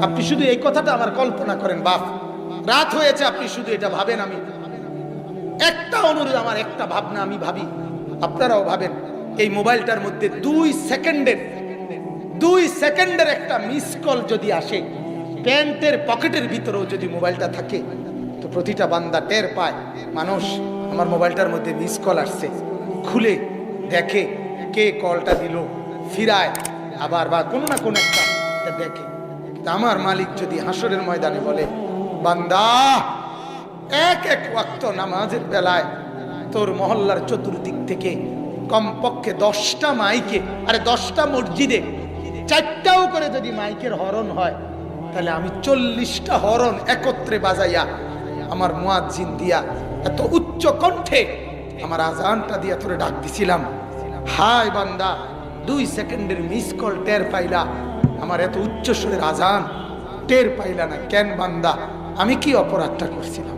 আপনি শুধু এই কথাটা আমার কল্পনা করেন বাপ, রাত হয়েছে, আপনি শুধু এটা ভাবেন। আমি একটা অনুরোধ, আমার একটা ভাবনা আমি ভাবি, আপনারাও ভাবেন। এই মোবাইলটার মধ্যে 2 সেকেন্ডের একটা মিস কল যদি আসে, প্যান্টের পকেটের ভিতরেও যদি মোবাইলটা থাকে, তো প্রতিটা বান্দা টের পায়, মানুষ আমার মোবাইলটার মধ্যে মিস কল আসছে, খুলে দেখে কে কলটা দিল, ফিরায় আবার বা কোনো না কোনো একটা দেখে। আমার মালিক যদি হাসরের ময়দানে বলে, বান্দা এক ওয়াক্ত নামাজের বেলায় তোর মহল্লার চতুর্দিক থেকে কমপক্ষে 10টা মাইকে, আরে 10টা মসজিদে 4টাও করে যদি মাইকের হরন হয়, তাহলে আমি 40টা হরন একত্রে বাজাইয়া আমার মুয়াজ্জিন দিয়া এত উচ্চ কণ্ঠে আমার আজানটা দিয়া তোরে ডাক দিছিলাম। হায় বান্দা, 2 সেকেন্ডের মিস কল টের পাইলা, আমার এত উচ্চ সুরের আজান টের পাইলা না কেন বান্দা? আমি কি অপরাধটা করছিলাম?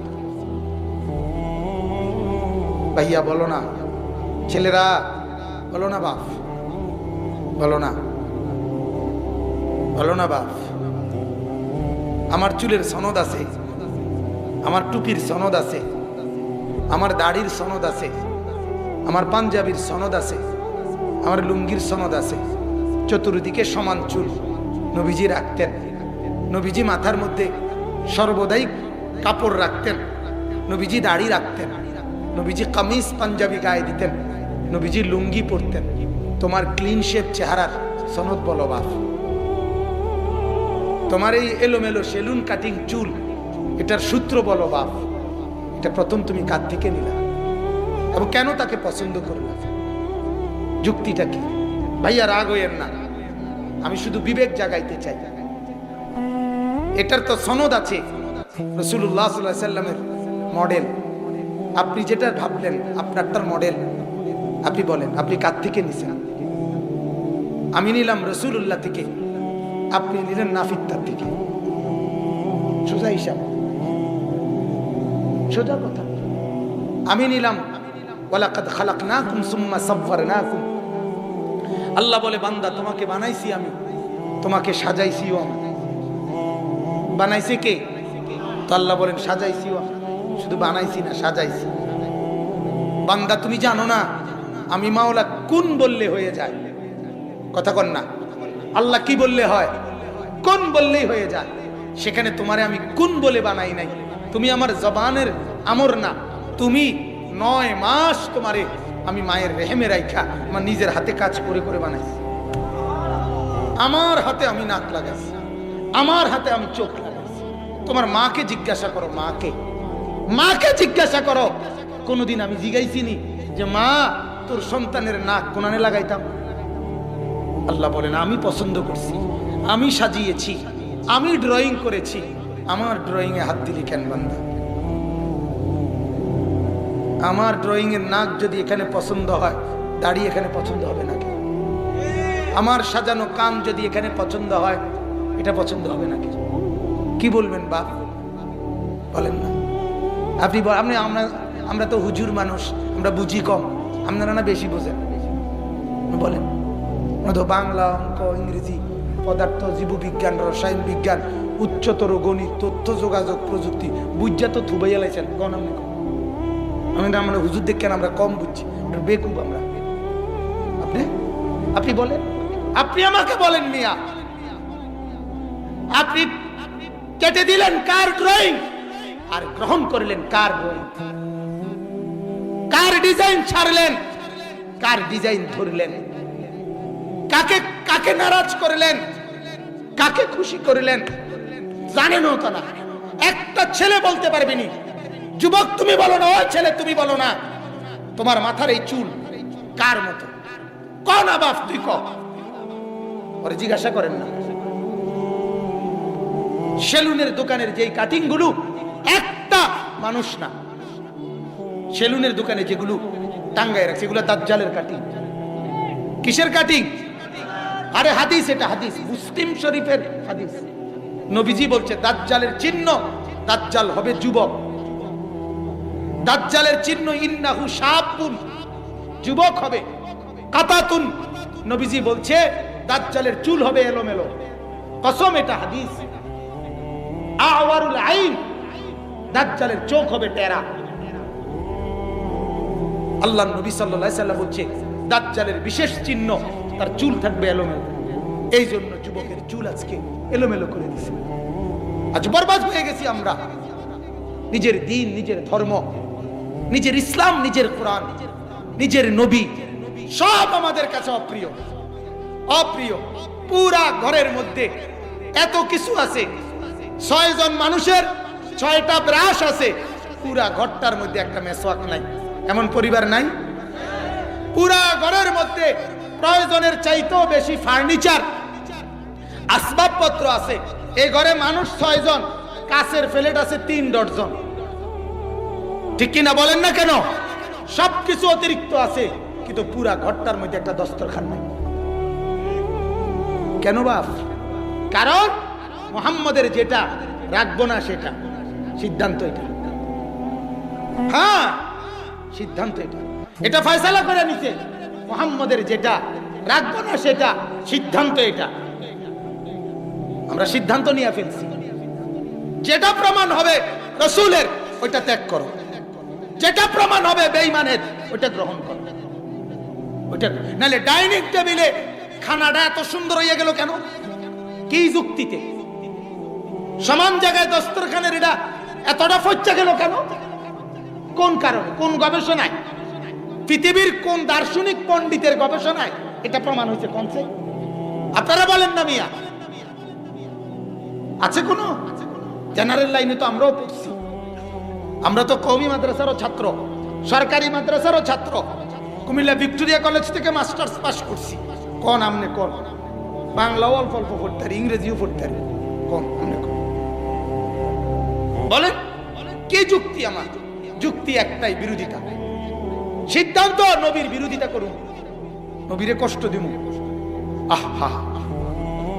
ভাইয়া বলো না, ছেলেরা বলো না, বাপ বলো না, বলো না বাপ। আমার চুলের সনদ আছে, আমার টুপির সনদ আছে, আমার দাড়ির সনদ আছে, আমার পাঞ্জাবির সনদ আছে, আমার লুঙ্গির সনদ আছে। চতুর্দিকে সমান চুল নবীজি রাখতেন। নবীজি মাথার মধ্যে সর্বদাই কাপড় রাখতেন, নবীজি দাড়ি রাখতেন, নবীজি কামিজ পাঞ্জাবি গায়ে দিতেন, নবীজি লুঙ্গি পরতেন। তোমার ক্লিন শেপ চেহারার সনদ বলো বাপ। তোমার এই এলোমেলো সেলুন কাটিং চুল, এটার সূত্র বলো বাপ। এটা প্রথম তুমি কার থেকে নিলা এবং কেন তাকে পছন্দ করলা? যুক্তিটা কি? ভাইয়া রাগ হইয়েন না, আমি শুধু বিবেক জাগাইতে চাই। এটার তো সনদ আছে, রাসূলুল্লাহ সাল্লাল্লাহু আলাইহি সাল্লামের মডেল। আপনি যেটা ভাবলেন আপনারটার মডেল, আপনি বলেন আপনি কার থেকে নিছেন? আমি নিলাম রাসূলুল্লাহ থেকে, আপনি নিলেন নাফিত্তার থেকে। সোজা হিসাব, সোজা কথা। আমি নিলাম ওয়ালাকাদ খালাকনাকুম সুম্মা সাওয়ারনাকুম। আল্লাহ বলে, বান্দা তোমাকে বানাইছি আমি, তোমাকে সাজাইছিও আমি। বানাইছে কে? তো আল্লাহ বলেন সাজাইছিও আমি, শুধু বানাইছি না, সাজাইছি। বান্দা তুমি জানো না আমি মাওলা কোন বললে হয়ে যায়? কথা কন না। আল্লাহ কি বললে হয়? কোন বললেই হয়ে যায়। সেখানে তোমারে আমি কোন বলে বানাই নাই। তুমি আমার জবানের আমর না, তুমি 9 মাস তোমারে আমি মায়ের রেহেমে রাইখা আমার নিজের হাতে কাজ করে করে বানাইছি। আমার হাতে আমি নাক লাগাইছি, আমার হাতে আমি চোখ লাগাইছি। তোমার মাকে জিজ্ঞাসা করো, মাকে জিজ্ঞাসা করো, কোনোদিন আমি জিগাইছি নি যে মা তোর সন্তানের নাক কোনানে লাগাইতাম? আল্লাহ বলেন আমি পছন্দ করছি, আমি সাজিয়েছি, আমি ড্রয়িং করেছি। আমার ড্রয়িং এ হাত দিলি কেন বান্দা? আমার ড্রয়িং এর নাক যদি এখানে পছন্দ হয়, দাড়ি এখানে পছন্দ হবে নাকি? আমার সাজানো কান যদি এখানে পছন্দ হয়, এটা পছন্দ হবে নাকি? কি বলবেন বাপ? বলেন না। আপনি আমরা তো হুজুর মানুষ, আমরা বুঝি কম, আপনারা না বেশি বোঝেন। বলেন তো বাংলা, অঙ্ক, ইংরেজি, পদার্থ, জীববিজ্ঞান, রসায়ন বিজ্ঞান, উচ্চতর গণিত, তথ্য যোগাযোগ প্রযুক্তি বুঝা তো থুবাইয়া লাইছেন। কন আপনি কম, আমরা হুজুর দেখেন আমরা কম বুঝছি, বেকুব আমরা। আপনি বলেন, আপনি আমাকে বলেন মিয়া, আপনি কেটে দিলেন কার ড্রয়িং আর গ্রহণ করলেন কার ড্রয়িং? কার ডিজাইন ছাড়লেন, কার ডিজাইন ধরলেন? কাকে কাকে নারাজ করলেন, কাকে খুশি করলেন? জানেনও তো না। একটা ছেলে বলতে পারবেনি, যুবক তুমি বলো না, ওই ছেলে তুমি বলো না, তোমার মাথার এই চুল কার মতো? কোন বাপ তুই ক? ওরে জিজ্ঞাসা করেন না। সেলুনের দোকানের যেই কাটিং গুলো, একটা মানুষ না, সেলুনের দোকানে যেগুলো টাঙ্গায় রাখছে, এগুলো দাজ্জালের কাটিং। কিসের কাটিং? আরে হাদিস, এটা হাদিস, মুসলিম শরীফের হাদিস। নবীজি বলছে দাজ্জালের চিহ্ন, দাজ্জাল হবে যুবক। দাজ্জালের চিহ্ন ইন্নাহু শাবুন, যুবক হবে। কাতাতুন, নবীজি বলছে দাজ্জালের চুল হবে এলোমেলো। কসম, এটা হাদিস। আওয়ারুল আইন, দাজ্জালের চোখ হবে টেরা। আল্লাহর নবী সাল্লাল্লাহু আলাইহি সাল্লাম বলছে দাজ্জালের বিশেষ চিহ্ন তার চুল থাকবে এলোমেলো। এই জন্য যুবকের চুল আজকে এলোমেলো করে দিয়েছে। আজ বরবাদ হয়ে গেছি আমরা। নিজের দিন, নিজের ধর্ম, নিজের ইসলাম, নিজের কোরআন, নিজের নবী সব আমাদের কাছে অপ্রিয়। অপ্রিয়। পুরা ঘরের মধ্যে এত কিছু আছে, 6 জন মানুষের 6টা ব্রাশ আছে, পুরা ঘরটার মধ্যে একটা মেসওয়াক নাই। এমন পরিবার নাই? পুরা ঘরের মধ্যে প্রয়োজনের চাইতেও বেশি ফার্নিচার, আসবাবপত্র আছে। এই ঘরে মানুষ 6 জন, কাছের প্লেট আছে 3 ডজন। ঠিক কিনা বলেন না কেন? সবকিছু অতিরিক্ত আছে, কিন্তু পুরা ঘরটার মধ্যে একটা দস্তরখান নাই। কেন বাপ? কারণ মুহাম্মদের যেটা রাখবো না সেটা সিদ্ধান্ত। এটা হ্যাঁ, সিদ্ধান্ত এটা। এটা ফয়সালা করে নিছে। মুহাম্মদের যেটা রাখবো না সেটা সিদ্ধান্ত। এটা আমরা সিদ্ধান্ত নিয়ে ফেলছি। যেটা প্রমাণ হবে রাসূলের ওইটা ত্যাগ করো, যেটা প্রমাণ হবে বেঈমানের ওইটা গ্রহণ করো। ওইটা নালে ডাইনিং টেবিলে খানাটা এত সুন্দর হয়ে গেল কেন? কি যুক্তিতে? সমান জায়গায় দস্তরখানের এটা এতটা ফচ্চা গেল কেন? কোন কারণে? কোন গবেষণায়? পৃথিবীর কোন দার্শনিক পণ্ডিতের গবেষণায় এটা প্রমাণ হয়েছে? কোনছে? আপনারা বলেন না মিয়া, আছে কোনো? জেনারেল লাইনে তো আমরাও পড়ছি। আমরা তো কওমি মাদ্রাসারও ছাত্র, সরকারি মাদ্রাসারও ছাত্র। কুমিল্লা ভিক্টোরিয়া কলেজ থেকে মাস্টার্স পাস করছি। কোন আমনে? কোন বাংলাও অল্প অল্প পড়তে পারি, ইংরেজিও পড়তে পারি। কোন আমনে? কোন বলেন? কি যুক্তি? আমার যুক্তি একটাই, বিরোধিতা। সিদ্ধান্ত নবীর বিরোধিতা করুন, নবীরে কষ্ট দিব। আহা,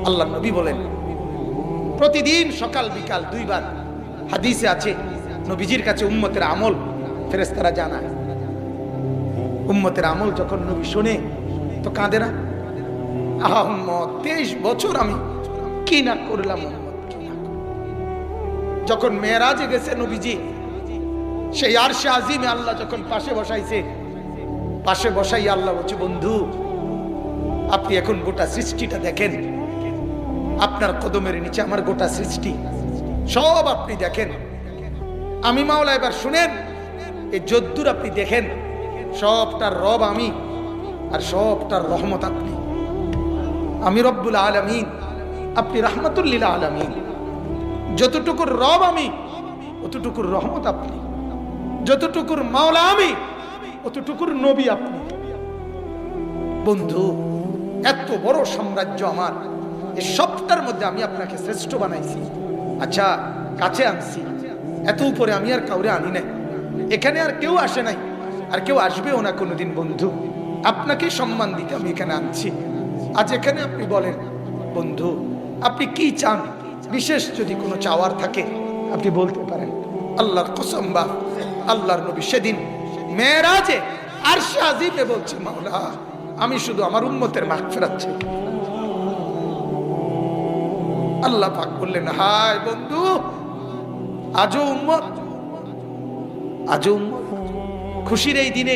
আল্লাহ নবী বলেন প্রতিদিন সকাল বিকাল 2 বার হাদিসে আছে নবীজির কাছে উম্মতের আমল ফেরেশতারা জানায়। উম্মতের আমল যখন নবী শুনে তো কাঁদে না? আহা উম্মত, 23 বছর আমি কি না করলাম। যখন মেরাজে গেছে নবীজি, সেই আরশে আজিমে আল্লাহ যখন পাশে বসাইছে, পাশে বসাই আল্লাহ বলছে বন্ধু আপনি এখন গোটা সৃষ্টিটা দেখেন। আপনার কদমের নিচে আমার গোটা সৃষ্টি সব আপনি দেখেন। আমি মাওলা এবার শুনেন, এই যদ্দুর আপনি দেখেন সবটার রব আমি, আর সবটার রহমত আপনি। আমি রব্বুল আলামিন, আপনি রাহমাতুল লিল আলামিন। যতটুকুর রব আমি, অতটুকুর রহমত আপনি। যতটুকুর মাওলা আমি, অতটুকুর নবী আপনি। বন্ধু, এত বড় সাম্রাজ্য আমার, এই সবটার মধ্যে আমি আপনাকে শ্রেষ্ঠ বানাইছি। আচ্ছা, কাছে আনছি, এত উপরে আমি আর কাউরে আনি নাই। এখানে আর কেউ আসে নাই, আর কেউ আসবেও না কোনোদিন। বন্ধু, আপনাকে সম্মান দিতে আমি এখানে আনছি। আজ এখানে আপনি বলেন বন্ধু আপনি কি চান? বিশেষ যদি কোনো চাওয়ার থাকে আপনি বলতে পারেন। আল্লাহর কসম, বা আল্লাহর নবী সেদিন মেরাজে আরশে আজিমে বলছে মাওলা আমি শুধু আমার উম্মতের মাগফিরাত চাই। আল্লাহ পাক বললেন হায় বন্ধু, আজও উম্মত, আজও উম্মত খুশির এই দিনে,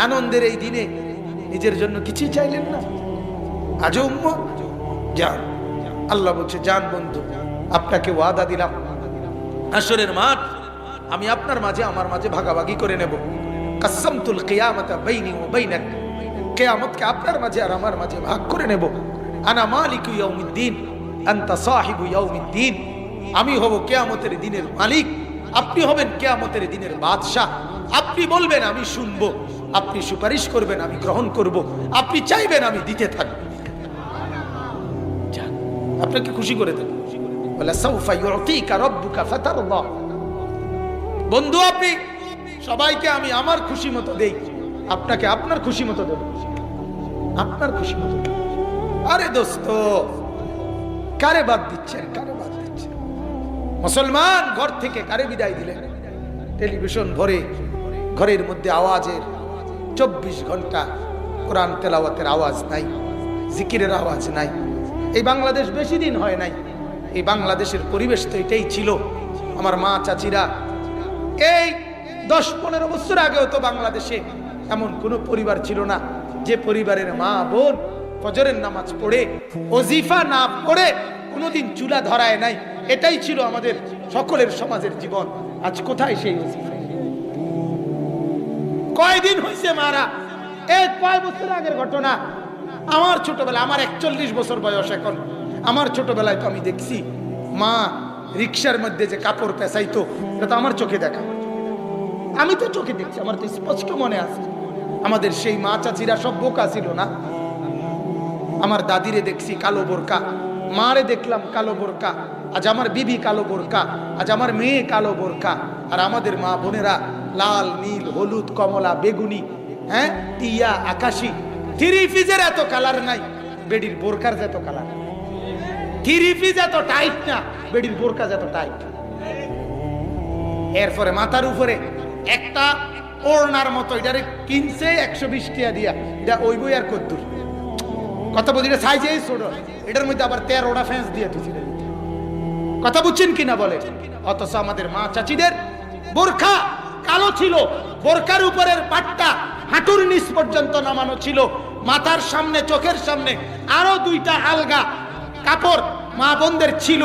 আনন্দের এই দিনে নিজের জন্য কিছুই চাইলেন না। আজও উম্মত যান। আল্লাহ বলছে যান বন্ধু, আপনাকে ওয়াদা দিলাম হাশরের মাঠ আমি আপনার মাঝে আমার মাঝে ভাগাভাগি করে নেব। কাসামতুল কিয়ামাতা বাইনি ওয়া বাইনাক, কিয়ামতকে আপনার মাঝে আর আমার মাঝে ভাগ করে নেব। আনা মালিকু ইয়াউমিদ্দিন আনতা সাহিবু ইয়াউমিদ্দিন, আমি হব কিয়ামতের দিনের মালিক, আপনি হবেন কিয়ামতের দিনের বাদশা। আপনি বলবেন আমি শুনবো, আপনি সুপারিশ করবেন আমি গ্রহণ করব, আপনি চাইবেন আমি দিতে থাকব। আপনাকে খুশি করে দেব। বলে সাউফা ইউতিকা রাব্বুকা ফাতারদা। বন্ধু আপনি সবাইকে আমি আমার খুশি মতো দেই, আপনাকে আপনার খুশি মতো দেব, আপনার খুশি মতো। আরে দোস্ত, কারে বাদ দিচ্ছেন? কারে বাদ দিচ্ছেন? মুসলমান ঘর থেকে কারে বিদায় দিলেন? টেলিভিশন ভরে, ঘরের মধ্যে আওয়াজের 24 ঘন্টা, কোরআন তেলাওয়াতের আওয়াজ নাই, জিকিরের আওয়াজ নাই, এই বাংলাদেশ বেশি দিন হয় নাই, এই বাংলাদেশের পরিবেশ তো এটাই ছিল। আমার মা চাচিরা, এই 10-15 বছর আগেও তো বাংলাদেশে এমন কোনো পরিবার ছিল না যে পরিবারের মা বোন ফজরের নামাজ পড়ে ওজিফা না পড়ে কোনোদিন চুলা ধরায় নাই। এটাই ছিল আমাদের সকলের সমাজের জীবন। আজ কোথায় সেই ওজিফা? কয়দিন হয়েছে মারা? এই কয় বছর আগের ঘটনা। আমার ছোটবেলা, আমার 41 বছর বয়স এখন, আমার ছোটবেলায় তো আমি দেখছি মা রিক্সার মধ্যে যে কাপড় পেঁচাইতো, এটা তো আমার চোখে দেখা, আমি তো চোখে দেখছি, আমার তো স্পষ্ট মনে আছে। আমাদের সেই মা চাচিরা সব বোকা ছিল না। আমার দাদিরে দেখছি কালো বোরকা, মারে দেখলাম কালো বোরকা, আজ আমার বিবি কালো বোরকা, আজ আমার মেয়ে কালো বোরকা, আর আমাদের মা বোনেরা লাল, নীল, হলুদ, কমলা, বেগুনি, হ্যাঁ, টিয়া, আকাশি। থ্রি পিসের এত কালার নাই, বেডির বোরকার যত কালার। থ্রি পিস এত টাইট না, বেডির বোরকা যত টাইট। এরপরে মাথার উপরে একটা ওড়নার মতো, এটারে কিনছে 120 টাকা দিয়া, এটা ওই বই আর কদ্দুর কথা বলি, এটা সাইজে ছোট, এটার মধ্যে আবার 13টা ফ্যান্স দিয়ে দিয়েছিল। কথা বুঝছেন কিনা বলে? অথচ আমাদের মা চাচিদের বোরখা কালো ছিল, বোরকার উপরের পাটটা হাঁটুর নিচ পর্যন্ত নামানো ছিল, মাথার সামনে, চোখের সামনে আরো 2টা আলগা কাপড় মা বোনদের ছিল।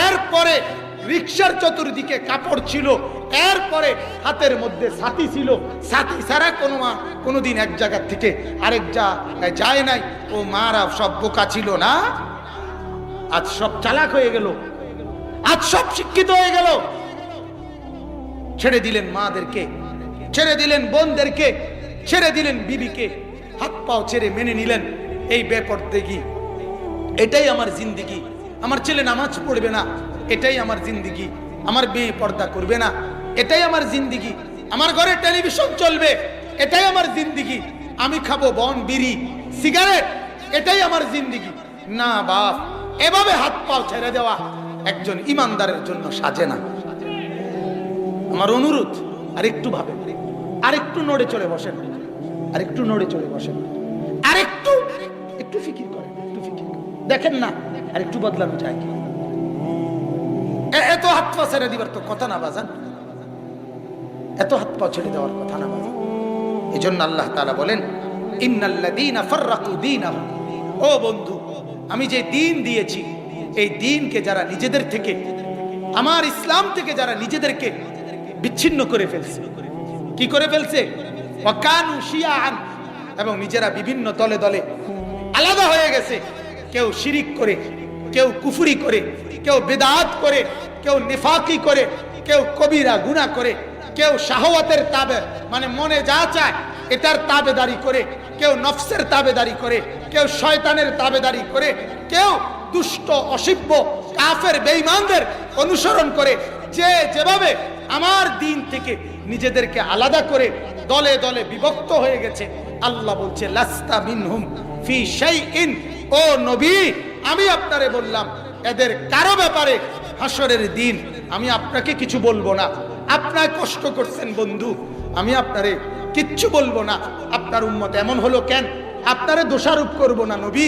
এরপরে রিক্সার চতুর্দিকে কাপড় ছিল, এরপরে হাতের মধ্যে ছাতি ছিল। ছাতি ছাড়া কোনো মা কোনোদিন এক জায়গা থেকে আরেক জায়গায় যায় নাই। ও মারা সব বোকা ছিল না, আজ সব চালাক হয়ে গেল, আজ সব শিক্ষিত হয়ে গেল। ছেড়ে দিলেন মাদেরকে, ছেড়ে দিলেন বোনদেরকে, ছেড়ে দিলেন বিবিকে, হাত পাও ছেড়ে মেনে নিলেন এই বেপরদেগি, এটাই আমার জিন্দিগি। আমার ছেলে নামাজ পড়বে না, এটাই আমার জিন্দিগি। আমার মেয়ে পর্দা করবে না, এটাই আমার জিন্দিগি। আমার ঘরে টেলিভিশন চলবে, এটাই আমার জিন্দিগি। আমি খাবো বন, বিড়ি, সিগারেট, এটাই আমার জিন্দিগি। না বাপ, এভাবে হাত পাও ছেড়ে দেওয়া একজন ইমানদারের জন্য সাজে না। আমার অনুরোধ, আরেকটু ভাবে, আরেকটু নড়ে চলে বসেন, আরেকটু নড়ে চলে বসেন, আরেকটু একটু ফিকির করেন, একটু ফিকির দেখেন না আরেকটু বদলানো যায় কি? এত হাত পা ছেড়ে দিবার তো কথা না বাজান, এত হাত পা ছেড়ে দেওয়ার কথা না বাজান। এই জন্য আল্লাহ তাআলা বলেন, ইন্নাল্লাযীনা ফাররাকু দীনাহুম, ও বন্ধু, আমি যে দ্বীন দিয়েছি, এই দ্বীনকে যারা নিজেদের থেকে, আমার ইসলাম থেকে যারা নিজেদেরকে বিচ্ছিন্ন করে ফেলছে, কি করে ফেলছে? ওয়াকানু শিয়াআন, এবং নিজেরা বিভিন্ন দলে দলে আলাদা হয়ে গেছে। কেউ শিরিক করে, কেউ কুফরি করে, কেউ বেদাত করে, কেউ নিফাকি করে, কেউ কবিরা গুনাহ করে, কেউ শাহওয়াতের তাবে, মানে মনে যা চায় এটার তাবেদারি করে, কেউ নফসের তাবেদারি করে, কেউ শয়তানের তাবেদারি করে, কেউ দুষ্ট অসিব্য কাফের বেঈমানদের অনুসরণ করে। যে যেভাবে আমার দ্বীন থেকে নিজেদেরকে আলাদা করে দলে দলে বিভক্ত হয়ে গেছে, আল্লাহ বলছে লাস্তা মিনহুম ফি শাইইন, ও নবী আমি আপনারে বললাম এদের কারো ব্যাপারে হাসরের দিন আমি আপনাকে কিছু বলবো না। আপনার কষ্ট করছেন বন্ধু, আমি আপনারে কিচ্ছু বলবো না। আপনার উম্মত এমন হলো কেন, আপনারে দোষারোপ করবো না নবী,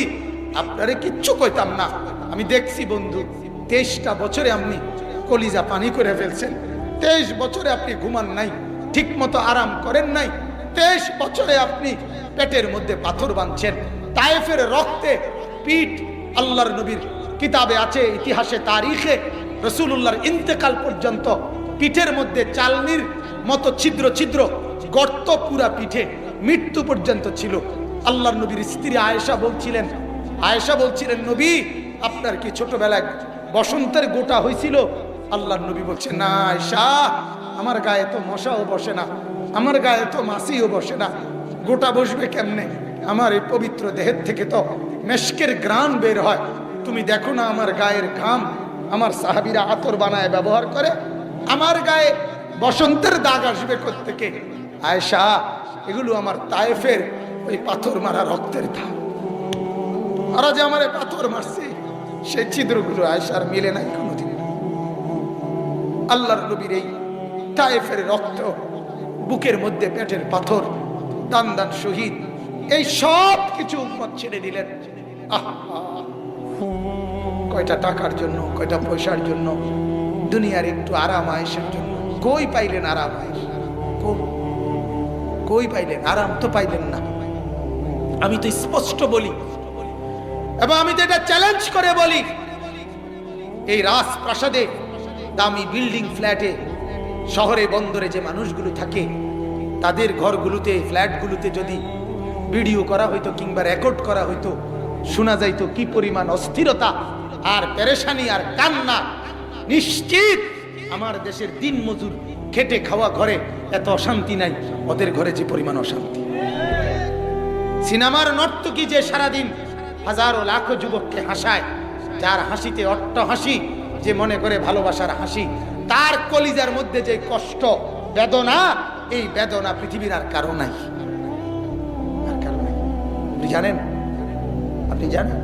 আপনারে কিচ্ছু কইতাম না। আমি দেখছি বন্ধু, 23টা বছরে আপনি কলিজা পানি করে ফেলছেন, 23 বছরে আপনি ঘুমান নাই, ঠিক মতো আরাম করেন নাই, 23 বছরে আপনি পেটের মধ্যে পাথর বাঁধছেন। তায়েফের রক্তে পিঠ, আল্লাহর নবীর কিতাবে আছে, ইতিহাসে তারিখে রাসূলুল্লাহর ইন্তেকাল পর্যন্ত পিঠের মধ্যে চালনির মতো ছিদ্র ছিদ্র গর্ত, পুরা পিঠে মৃত্যু পর্যন্ত ছিল। আল্লাহর নবীর স্ত্রী আয়েশা বলছিলেন নবী আপনার কি ছোটবেলায় বসন্তের গোটা হয়েছিল? আল্লাহর নবী বলছে, না আয়েশা, আমার গায়ে তো মশাও বসে না, আমার গায়ে তো মাছিও বসে না, গোটা বসবে কেমনে? আমার এই পবিত্র দেহের থেকে তো মেশকের ঘ্রাণ বের হয়, তুমি দেখো না আমার গায়ের ঘাম আমার সাহাবীরা আতর বানায় ব্যবহার করে, আমার গায়ে বসন্তের দাগ আসবে কোত্থেকে? আয়েশা, এগুলো আমার তায়েফের ওই পাথর মারা রক্তের দাগ। ওরা যে আমার পাথর মারছে সেই ছিদ্রগুলো আয়েশার মিলে নাই কোনোদিন। আল্লাহর নবীর এই তায়েফের রক্ত, বুকের মধ্যে পেটের পাথর, দান দান শহীদ, এই সব কিছু উম্মত ছেড়ে দিলেন। আহা, কয়টা টাকার জন্য, কয়টা পয়সার জন্য, দুনিয়ার একটু আরাম আয়েশের জন্য। কই পাইলেন আরাম আয়েশ? কই পাইলেন? আরাম তো পাইলেন না। আমি তো স্পষ্ট বলি এবং আমি তো এটা চ্যালেঞ্জ করে বলি, এই রাজপ্রাসাদে, দামি বিল্ডিং, ফ্ল্যাটে, শহরে বন্দরে যে মানুষগুলো থাকে, তাদের ঘরগুলোতে, ফ্ল্যাটগুলোতে যদি ভিডিও করা হইতো কিংবা রেকর্ড করা হইতো, শোনা যাইতো কি পরিমাণ অস্থিরতা আর পেরেশানি আর কান্না। নিশ্চিত আমার দেশের দিন মজুর খেটে খাওয়া ঘরে এত অশান্তি নাই, ওদের ঘরে যে পরিমাণ অশান্তি। সিনেমার নর্তকী যে সারাদিন হাজারো লাখো যুবককে হাসায়, যার হাসিতে অট্ট হাসি, যে মনে করে ভালোবাসার হাসি, তার কলিজার মধ্যে যে কষ্ট, বেদনা, এই বেদনা পৃথিবীর আর কারো নাই। আপনি জানেন? আপনি জানেন?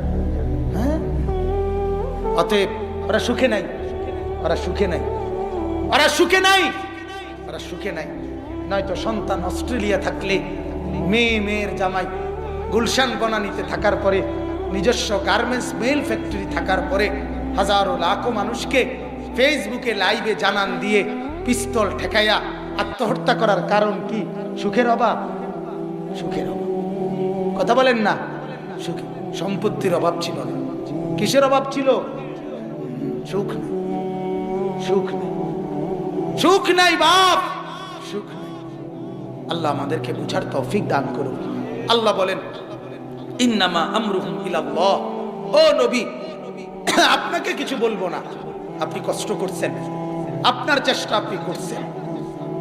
হ্যাঁ, অতএব ওরা সুখে নাই, ওরা সুখে নাই, ওরা সুখে নাই, ওরা সুখে নাই। নয়তো সন্তান অস্ট্রেলিয়া থাকলে, মেয়ের জামাই গুলশান বনানীতে থাকার পরে, নিজস্ব গার্মেন্টস মেল ফ্যাক্টরি থাকার পরে, হাজারো লাখো মানুষকে ফেসবুকে লাইভে জানান দিয়ে পিস্তল ঠেকাইয়া আত্মহত্যা করার কারণ কি? সুখের অভাব। সুখের অভাব। কথা বলেন না? সুখে সম্পত্তির অভাব ছিল না। কিসের অভাব ছিল? সুখ নেই, সুখ নেই, সুখ নাই বাপ, সুখ নেই। আল্লাহ আমাদেরকে বুঝার তৌফিক দান করুন। আল্লাহ বলেন, ইন্নামা আমরুহুম ইলাল্লাহ। ও নবী, আপনাকে কিছু বলবো না, আপনি কষ্ট করছেন, আপনার চেষ্টা আপনি করছেন,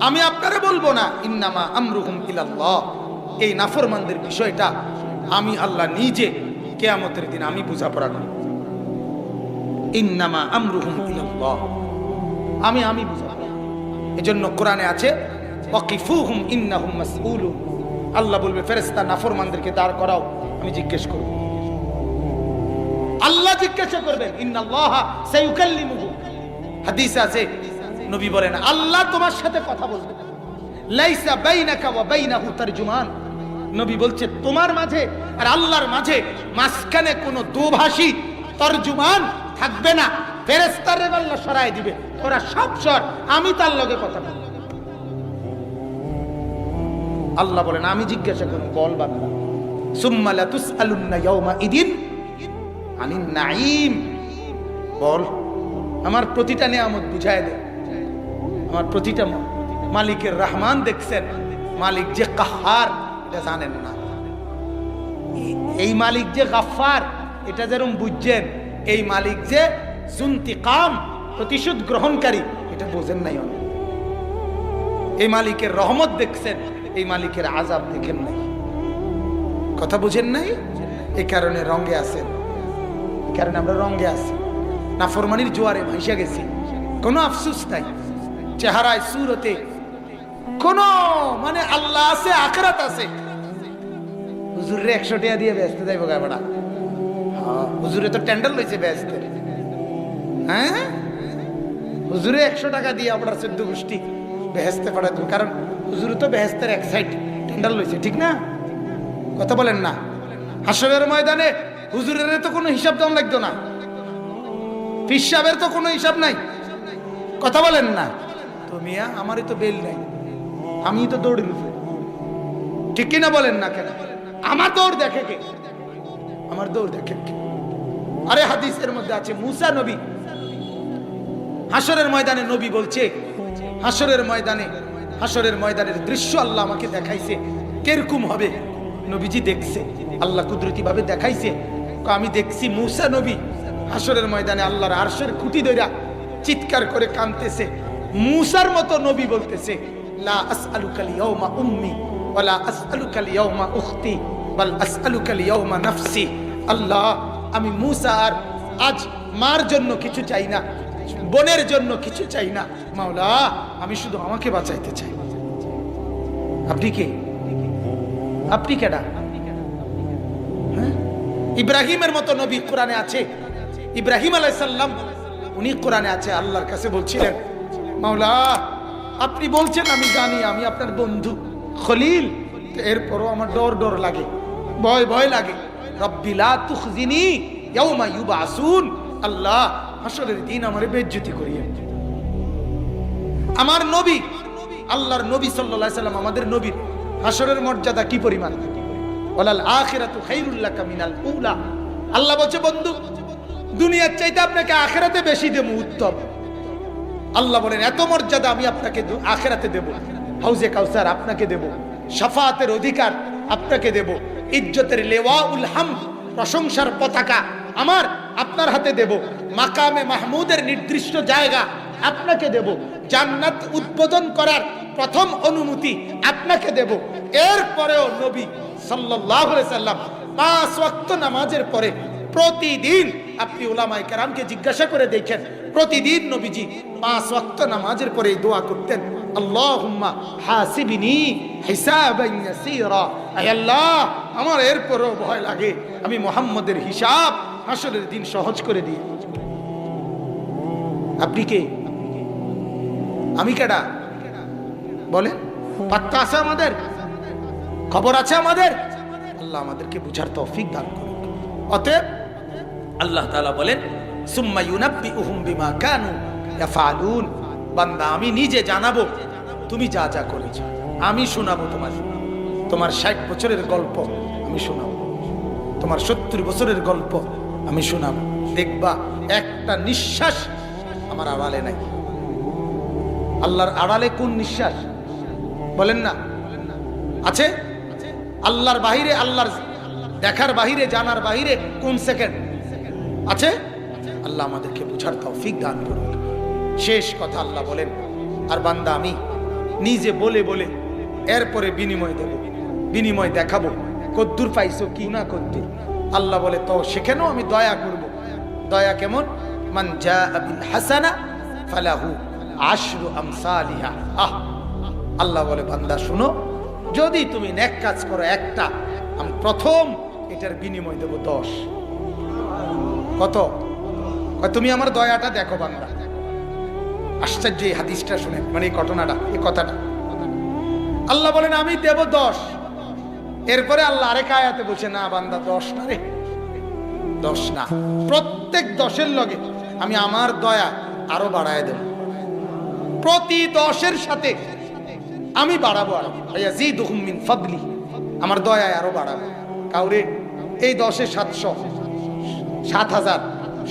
আমি আপনারে বলবো না। ইন্নামা আমরুহুম ইলাল্লাহ, এই নাফরমানদের বিষয়টা আমি আল্লাহ নিজে কিয়ামতের দিন আমি বুঝাপড়া করব। ইন্নামা আমরুহুম ইলাল্লাহ, আমি বুঝাবো। এজন্য কোরআনে আছে, ওয়াকিফুহুম ইন্নাহুম মাসউলুন। আল্লাহ বলবে, ফেরেশতা নাফরমানদেরকে দাঁড় করাও, আমি জিজ্ঞেস করব। আল্লাহ জিজ্ঞাসা করবেন, ইন্নাল্লাহা সায়ুকাল্লিমুহু। হাদিসে আছে, নবী বলেন, আল্লাহ তোমার সাথে কথা বলবে। লাইসা বাইনাকা ওয়া বাইনাহু তারজুমান। নবী বলছে, তোমার মাঝে আর আল্লাহর মাঝে মাঝখানে কোনো দোভাষী তরজুমান থাকবে না। ফেরেশতারে আল্লাহ সরায় দিবে, তোরা সব সর, আমি তার লগে কথা বলবো। আল্লাহ বলেন, আমি জিজ্ঞাসা করব, বল বান্দা, সুম্মা লা তুসআলুন্না ইয়াওমা ইদিন আনিন নাঈম। বল, আমার প্রতিটা নিয়ামত বুঝায় দে, আমার প্রতিটা মালিকের রহমান দেখছেন, মালিক যে কাহার এটা জানেন না, এই মালিক যে গাফফার এটা যেরকম বুঝছেন, এই মালিক যে যুনতিকাম প্রতিশোধ গ্রহণকারী এটা বোঝেন নাই। এই মালিকের রহমত দেখছেন, এই মালিকের আযাব দেখেন নাই, কথা বুঝেন নাই। এই কারণে রঙে আছেন, এই কারণে আমরা রঙে আছি, নাফরমানির জোয়ারে ভাইসা গেছি, কোনো আফসোস নাই, চেহারায় সুরতে কোনো মানে আল্লাহ আছে, আখিরাত আছে। হুজুরে 100 টাকা দিয়ে ব্যস্ত যাইব গাবড়া। হ্যাঁ, হুজুরে তো টেন্ডার লইছে ব্যস্ত। হ্যাঁ, হুজুরে 100 টাকা দিয়ে আপনার 14 গোষ্ঠী বেহেস্তে পাঠাতো, কারণ হুজুরে তো বেহেস্তের এক সাইড টেন্ডার লইছে, ঠিক না? কথা বলেন না? হাসরের ময়দানে হুজুরের তো কোনো হিসাব দাম লাগতো না, পীর সাহেবের তো কোনো হিসাব নাই, কথা বলেন না? তো মিয়া, আমারই তো বেল নাই, আমি তো দৌড়ে রুফে, ঠিক কিনা বলেন না? কেন আমার দৌড় দেখে কে? আমার দৌড় দেখে কে? আরে হাদিসের মধ্যে আছে, মুসা নবী হাসরের ময়দানে, নবী বলছে, হাসরের ময়দানের দৃশ্য আল্লাহ আমাকে দেখাইছে, কিরকম হবে? নবীজি দেখছে, আল্লাহ কুদরতি ভাবে দেখাইছে। আমি দেখছি মুসা নবী হাসরের ময়দানে আল্লাহর আরশের খুঁটি ধইরা চিৎকার করে কাঁদতেছে। মুসার মতো নবী বলতেছে, লা আসআলুকাল ইয়াউমা উম্মি ওয়ালা আসআলুকাল ইয়াউমা উখতি বাল আসআলুকাল ইয়াউমা নাফসি। আল্লাহ, আমি মুসা আর আজ মার জন্য কিছু চাই না, বোনের জন্য কিছু চাই না, মাওলা আমি শুধু আমাকে বাঁচাইতে চাই। আপনি কে? আপনি কেডা? হ্যাঁ, ইব্রাহিমের মতো নবী কোরআনে আছে, ইব্রাহিম আলাইহিস সালাম, উনি কোরআনে আছে, আল্লাহর কাছে বলছিলেন, মাওলা আপনি বলছেন আমি জানি আমি আপনার বন্ধু খলিল, এরপরও আমার ডর লাগে, ভয় লাগে। রব্বি লা তুখজিনি ইয়াউমা ইউবাসুন। আল্লাহ হাসরের দিন আমারে বেইজ্জতি করিয়ে। আমার নবী, আল্লাহর নবী সাল্লাল্লাহু আলাইহি সাল্লাম, আমাদের নবীর হাসরের মর্যাদা কি পরিমাণ। ওয়ালাল আখিরাতু খায়রুল লাকা মিনাল উলা। আল্লাহ বলছে বন্ধু, দুনিয়ার চাইতে আপনাকে আখিরাতে বেশি দেব, উত্তম। আল্লাহ বলেন এত মর্যাদা আমি আপনাকে আখিরাতে দেব। হাউজে কাউসার আপনাকে দেব, শাফাআতের অধিকার আপনাকে দেব, ইজ্জতের লিওয়াউল হামদ, প্রশংসার পতাকা আমার আপনার হাতে দেব, মাকামে মাহমুদের নির্দিষ্ট জায়গা আপনাকে দেব, জান্নাত উদ্বোধন করার প্রথম অনুমতি আপনাকে দেব। এরপরেও নবী সাল্লাল্লাহু আলাইহি সাল্লাম 5 ওয়াক্ত নামাজের পরে প্রতিদিন, আপনি উলামায়ে কেরামকে জিজ্ঞাসা করে দেখেন, প্রতিদিন নবীজি 5 ওয়াক্ত নামাজের পরে দোয়া করতেন, আল্লাহুম্মা হাসিবনি হিসাবান ইয়াসীরা। আয় আল্লাহ, আমার এরপরও ভয় লাগে আমি মুহাম্মদের হিসাব হাসরের দিন সহজ করে দিই। আপনি কে? আমি কেডা বলেন? পাত্তা আছে আমাদের? খবর আছে আমাদের? আল্লাহ আমাদেরকে বুঝার তৌফিক দান করুন। অতএব আল্লাহ তাআলা বলেন, সুম্মা ইউনাব্বিউহুম বিমা কানু ইয়াফআলুন। বান্দা, আমি নিজে জানাবো তুমি যা যা করেছো, আমি শোনাবো তোমার 60 বছরের গল্প আমি শোনাবো, তোমার 70 বছরের গল্প আমি শোনাবো। দেখবা একটা নিঃশ্বাস আমার আড়ালে নাই। আল্লাহর আড়ালে কোন নিঃশ্বাস বলেন না আছে? আল্লাহর বাহিরে, আল্লাহর দেখার বাহিরে, জানার বাহিরে কোন সেকেন্ড আছে? আল্লাহ আমাদেরকে বুঝার তৌফিক দান করুন। শেষ কথা আল্লাহ বলেন, আর বান্দা আমি নিজে বলে বলে এরপরে বিনিময় দেব, বিনিময় দেখাবো, কদ্দুর পাইছো কি না কদ্দুর। আল্লাহ বলে তো সেখানেও আমি দয়া করব। দয়া কেমন? মান জাআ বিল হাসানা ফালাহু আশরু আমসালিহা। আল্লাহ বলে বান্দা শুনো, যদি তুমি নেক কাজ করো একটা, আমি প্রথম এটার বিনিময় দেব 10। কত? তুমি আমার দয়াটা দেখো বান্দা। আশ্চর্য এই হাদিসটা শুনে, মানে এই ঘটনাটা, এই কথাটা। আল্লাহ বলেন আমি দেব 10। এরপরে আল্লাহ আরেক আয়াতে বলছে, না বান্দা 10 না রে, 10 না, প্রত্যেক 10-এর লগে আমি আমার দয়া আরো বাড়ায় দেব। প্রতি 10-এর সাথে আমি বাড়াবো, আরো ইয়াজিদুহুম মিন ফাদলি, আমার দয়ায় আরো বাড়াবো। কাউরে এই 10-এ 700, 7,000,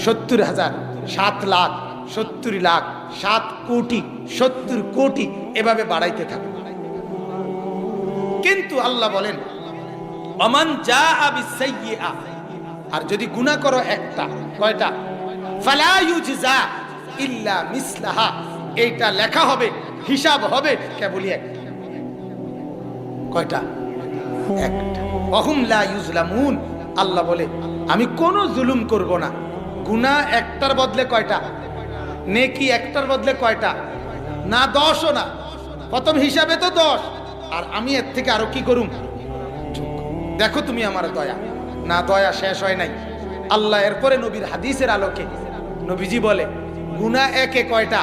70,000, 7 লাখ, 70 লাখ, 7 কোটি, 70 কোটি, এভাবে বাড়াইতে থাকে। কিন্তু আল্লাহ বলেন ওমান জাআ বিসাইয়্যিআ, আর যদি গুনাহ করো একটা, কয়টা? ফালা ইউজজা ইল্লা মিসলাহা, এইটা লেখা হবে, হিসাব হবে কেবলই একটা। কয়টা? একটা। ওয়াহুম লা ইউজলামুন, আল্লাহ বলে আমি কোনো জুলুম করব না। গুনাহ একটার বদলে কয়টা? নেকি একটার বদলে কয়টা? না 10ও না, প্রথম হিসাবে তো 10, আর আমি এর থেকে আরো কি করুম? দেখো তুমি আমার দয়া। না, দয়া শেষ হয় নাই। আল্লাহ এরপরে নবীর হাদিসের আলোকে নবীজি বলে গুনাহ একে কয়টা?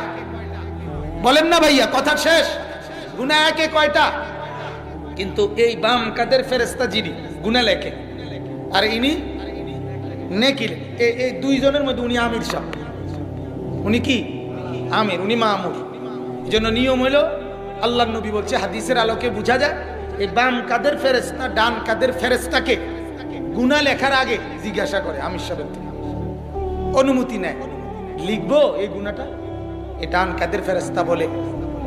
বলেন না ভাইয়া, কথা শেষ। গুনাহ একে কয়টা? কিন্তু এই বাম কাদের ফেরেশতা যিনি গুনাহ লেখে, আর ইনি নেকি। এই দুইজনের মধ্যে উনি আমির সাহেব, উনি কি আমির, উনি মামুর। এই জন্য নিয়ম হলো, আল্লাহর নবী বলছে হাদিসের আলোকে বোঝা যায়, এই বাম কাদের ফেরেশতা ডান কাদের ফেরেশতাকে গুনাহ লেখার আগে জিজ্ঞাসা করে আমির সাহেব, অনুমতি নেয়, লিখবো এই গুনাহটা? এই ডান কাদের ফেরেশতা বলে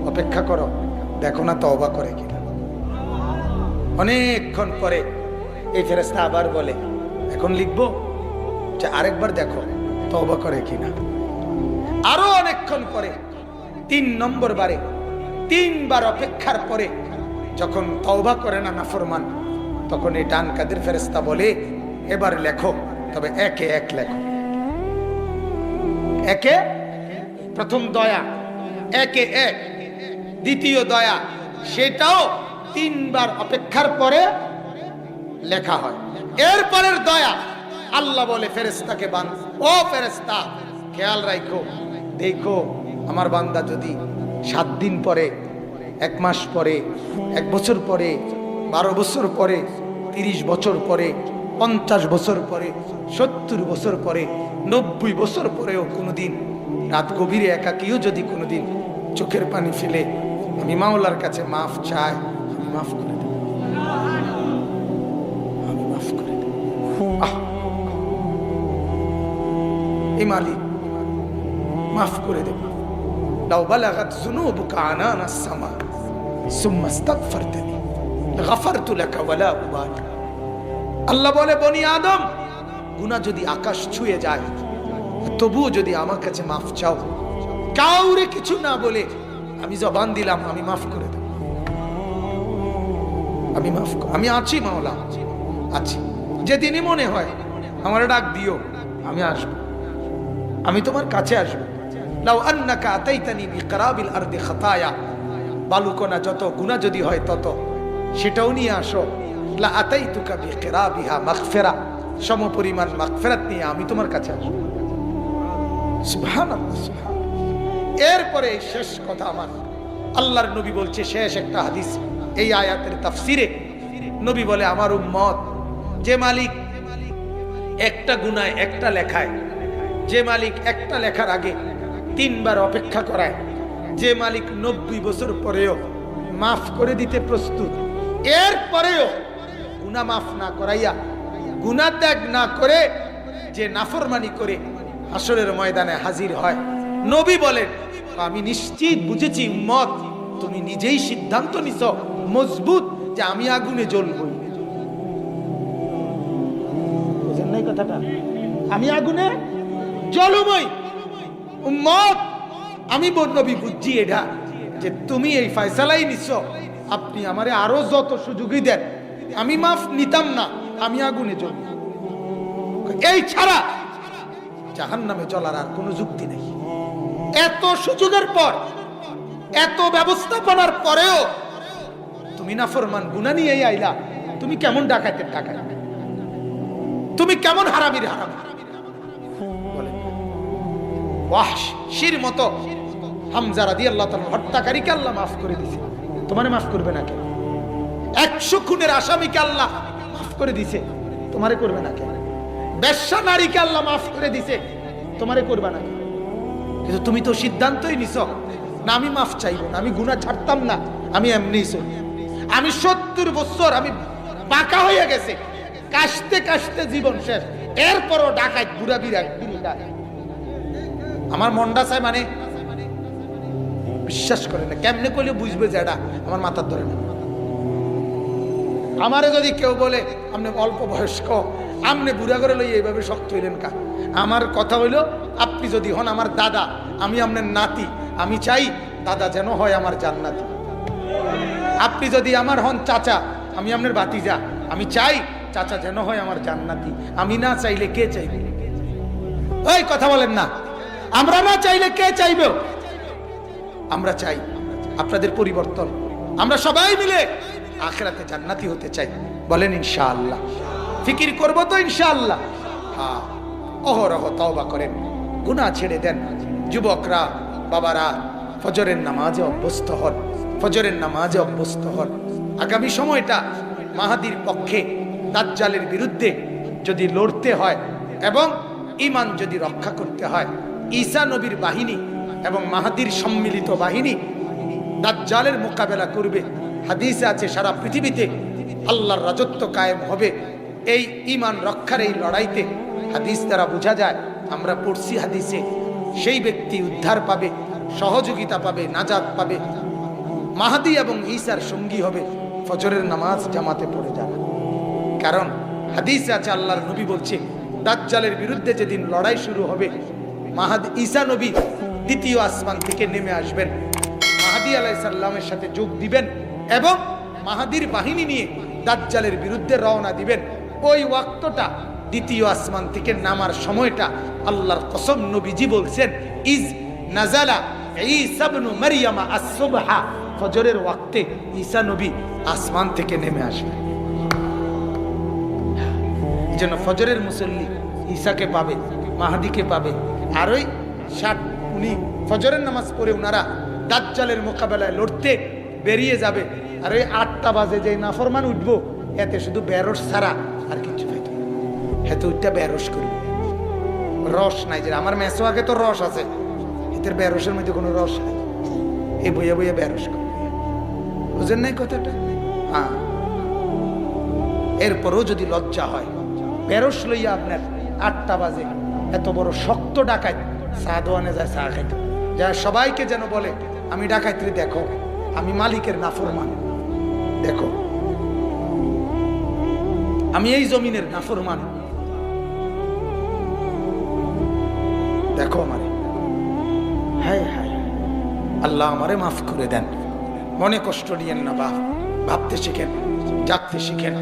অপেক্ষা করো, দেখো না তওবা করে কিনা। অনেকক্ষণ পরে এই ফেরেশতা আবার বলে এখন লিখবো, যে আরেকবার দেখো তওবা করে কিনা। আরো অনেকক্ষণ পরে 3 নম্বর বারে, 3 বার অপেক্ষার পরে যখন তওবা করে না নাফরমান, তখন এই ডান কাদের ফেরেশতা বলে এবার লেখো, তবে একে এক লেখো। একে প্রথম দয়া, একে এক দ্বিতীয় দয়া, সেটাও 3 বার অপেক্ষার পরে লেখা হয়। এরপরের দয়া আল্লাহ বলে ফেরেশতাকে, ও ফেরেশতা খেয়াল রাখো, দেখো আমার বান্দা যদি 7 দিন পরে, 1 মাস পরে, 1 বছর পরে, 12 বছর পরে, 30 বছর পরে, 50 বছর পরে, 70 বছর পরে, 90 বছর পরেও কোনোদিন রাত গভীরে একাকিও যদি কোনোদিন চোখের পানি ফেলে আমি মাওলার কাছে মাফ চাই, আমি মাফ করে দেব, আমি মাফ করে দেব। এই মালিক মাফ করে দেব। লাউ বালাগাত যুনুবুকা আনানাস সামা সুম্মা ইস্তাগফারতানি গাফারতু লাকা ওয়ালা উবালি। আল্লাহ বলে, বনি আদম, গুনাহ যদি আকাশ ছুঁয়ে যায় তবুও যদি আমার কাছে মাফ চাও, কাউরে কিছু না বলে আমি জবান দিলাম, আমি মাফ করে দেব, আমি মাফ করে, আমি আছি মাওলা, আছি। যেদিনই মনে হয় আমার ডাক দিও, আমি আসবো, আমি তোমার কাছে আসবো। লাউ আন্নাকা আতাইতানি বিকরাবিল আরদি খাতায়া, বালুকণা যত গুনাহ যদি হয় তত সেটাও নিয়ে আসো, লা আতাইতুকা বিকিরাবিহা মাগফিরা, সমপরিমাণ মাগফিরাত নিয়ে আমি তোমার কাছে আসবো। সুবহানাল্লাহ, সুবহানাল্লাহ। এরপরে শেষ কথা আমার আল্লাহর নবী বলছে, শেষ একটা হাদিস এই আয়াতের তাফসিরে নবী বলে, আমার উম্মত, যে মালিক একটা গুনায় একটা লেখায়, যে মালিক একটা লেখার আগে 3 বার অপেক্ষা করায়, যে মালিক 90 বছর পরেও মাফ করে দিতে প্রস্তুত, এরপরেও গুনাহ মাফ না করাইয়া, গুনাহ ত্যাগ না করে যে নাফরমানি করে হাসরের ময়দানে হাজির হয়, নবী বলেন, আমি নিশ্চিত বুঝেছি উম্মত, তুমি নিজেই সিদ্ধান্ত নিছো মজবুত যে আমি আগুনে জ্বলবই। বুঝেন নাই কথাটা? আমি আগুনে জ্বলবই উম্মত। আমি নবী বুঝছি এটা, যে তুমি এই ফয়সালাই নিছো, আপনি আমারে আরো যত সুযোগই দেন আমি মাফ নিতাম না, আমি আগুনে জ্বলব। এই ছাড়া জাহান্নামে চলার আর কোনো যুক্তি নেই। এত সুযোগের পর, এত ব্যবস্থাপনার পরেও তুমি নাফরমান গুনাহ নিয়ে আইলা, তুমি কেমন ডাকাতের ডাকাত, তুমি কেমন হারামির হারামি। বলেন, ওয়াহশির মতো হামজা রাদিয়াল্লাহু তাআলা হত্যাকারীকে আল্লাহ মাফ করে দিয়েছে, তোমারে মাফ করবে না কেন? 100 খুনের আসামিকে আল্লাহ মাফ করে দিয়েছে, তোমারে করবে না কেন? বেশ্যা নারীকে আল্লাহ মাফ করে দিয়েছে, তোমারে করবে না কেন? কিন্তু তুমি তো সিদ্ধান্তই নিছো না, আমি মাফ চাইবো না, আমি গুনাহ ছাড়তাম না, আমি এমনিই চলি। আমি 70 বছর আমি বাঁকা হয়ে গেছে, কাশতে কাশতে জীবন শেষ, এরপরও ডাকাত বুড়া বিড়া। আমার মনটা চাই, মানে বিশ্বাস করে না, কেমনে করলে বুঝবে যে এটা আমার মাথার ধরে না। আমারে যদি কেউ বলে আপনি অল্প বয়স্ক, আপনি বুড়া করে লই এইভাবে শক্ত হইলেন কা, আমার কথা হইল, আপনি যদি হন আমার দাদা, আমি আপনার নাতি, আমি চাই দাদা যেন হয় আমার জান্নাতি। আপনি যদি আমার হন চাচা, আমি আপনার ভাতিজা, আমি চাই চাচা যেন হয় আমার জান্নাতি। আমি না চাইলে কে চাইবে? ওই কথা বলেন না, আমরা না চাইলে কে চাইবে? আমরা চাই আপনাদের পরিবর্তন, আমরা সবাই মিলে আখিরাতে জান্নাতি হতে চাই। বলেন ইনশাআল্লাহ। ফিকির করব তো ইনশাআল্লাহ। হ্যাঁ, অহরহ তওবা করেন, গুনাহ ছেড়ে দেন। যুবকরা, বাবারা, ফজরের নামাজে অভ্যস্ত হন, ফজরের নামাজে অভ্যস্ত হন। আগামী সময়টা মাহাদির পক্ষে, দাজ্জালের বিরুদ্ধে যদি লড়তে হয় এবং ঈমান যদি রক্ষা করতে হয়, ঈসা নবীর বাহিনী এবং মাহাদির সম্মিলিত বাহিনী দাজ্জালের মোকাবেলা করবে। হাদিসে আছে সারা পৃথিবীতে আল্লাহর রাজত্ব কায়েম হবে এই ঈমান রক্ষার এই লড়াইতে। হাদিস দ্বারা বোঝা যায়, আমরা পড়ছি হাদিসে, সেই ব্যক্তি উদ্ধার পাবে, সহযোগিতা পাবে, নাজাত পাবে, মাহাদি এবং ঈসার সঙ্গী হবে, ফজরের নামাজ জামাতে পড়ে যাবে। কারণ হাদিসে আছে, আল্লাহর নবী বলছে, দাজ্জালের বিরুদ্ধে যেদিন লড়াই শুরু হবে, মাহাদি ঈসা নবী দ্বিতীয় আসমান থেকে নেমে আসবেন, মাহাদি আলাইহিস সালামের সাথে যোগ দিবেন এবং মাহাদির বাহিনী নিয়ে দাজ্জালের বিরুদ্ধে রওনা দিবেন। ওই ওয়াক্তটা, দ্বিতীয় আসমান থেকে নামার সময়টা, আল্লাহর কসম নবীজি বলছেন, ইজ নাজালা ঈসা ইবনে মারইয়াম আস-সুবহা, ফজরের ওয়াক্তে ঈসা নবী আসমান থেকে নেমে আসবেন। এই জন্য ফজরের মুসল্লি ঈসাকে পাবে, মাহাদিকে পাবে। আর ওই 60 উনি ফজরের নামাজ পড়ে ওনারা দাজ্জালের মোকাবেলায় লড়তে বেরিয়ে যাবে। আর ওই 8টা বাজে যে নাফরমান উঠবো, এতে শুধু বেরোস ছাড়া আর কিছু পাইতো না। হেতু ওইটা বেরস করবে, রস নাই। যে আমার মেসো আগে তো রস আছে, এদের বেরসের মধ্যে কোনো রস নাই, এই বইয়ে বইয়ে বেরস করবে। বুঝেন নাই কথাটা? হ্যাঁ। এরপরও যদি লজ্জা হয়, বেরস লইয়া আপনার 8টা বাজে এত বড় শক্ত ডাকাত চা দোয়ানে যায়, চা খাইতে যা সবাইকে যেন বলে আমি ডাকাইতে, দেখো আমি মালিকের নাফরমান, দেখো আমি এই জমিনের নাফরমান, দেখো আমারে। হ্যাঁ হ্যাঁ, আল্লাহ আমারে মাফ করে দেন। মনে কষ্ট নিয়েন না বাপ, ভাবতে শিখেন, জাগতে শিখেন।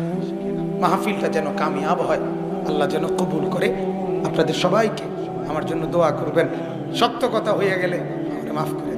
মাহফিলটা যেন কামিয়াব হয়, আল্লাহ যেন কবুল করে। আপনাদের সবাইকে আমার জন্য দোয়া করবেন। সত্য কথা হয়ে গেলে আমারে মাফ করে